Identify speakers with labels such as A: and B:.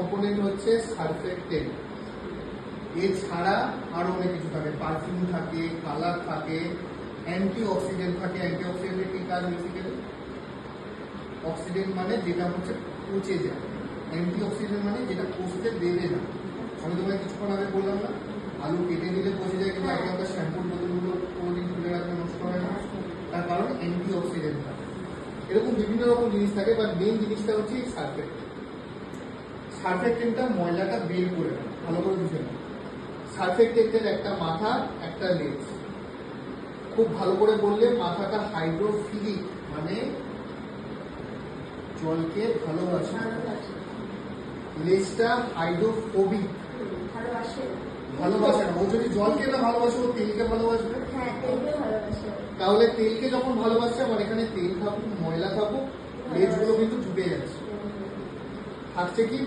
A: Component হচ্ছে surfactant. এছাড়া আরো অনেক কিছু থাকে, পারফিউম থাকে, কালার থাকে, অ্যান্টি অক্সিডেন্ট থাকে। অ্যান্টি অক্সিডেন্টের কি কাজ? বেসিক্যালি অক্সিডেন্ট মানে যেটা হচ্ছে পচে যায়, অ্যান্টি অক্সিডেন্ট মানে যেটা পচতে দেবে না। আমি তোমায় কিছুক্ষণ আগে বললাম না, আলু কেটে দিলে পচে যায়, কিন্তু আগে আমরা শ্যাম্পুর বোতলগুলো কোনোদিন খুলে রাখলে নষ্ট হয় না, তার কারণ অ্যান্টি অক্সিডেন্ট থাকে। এরকম বিভিন্ন রকম জিনিস থাকে, বাট মেন জিনিসটা হচ্ছে সারফেক্টেন্ট। সারফেক্টেন্টটা ময়লাটা বের করে দেয়, ভালো করে বুঝে নাও। সারফেক্টেন্টের একটা মাথা, একটা লেজ। খুব ভালো করে বললে, মাথাটা হাইড্রোফিলিক মানে জলকে ভালোবাসে, লেজটা হাইড্রোফোবিক ভালোবাসে না। ও যদি জলকে না ভালোবাসে, ও তেলকে ভালোবাসবে। তাহলে তেলকে যখন ভালোবাসছে, আমার এখানে তেল থাকুক ময়লা থাকুক, লেজগুলো কিন্তু ডুবে যাচ্ছে। থাকছে কি?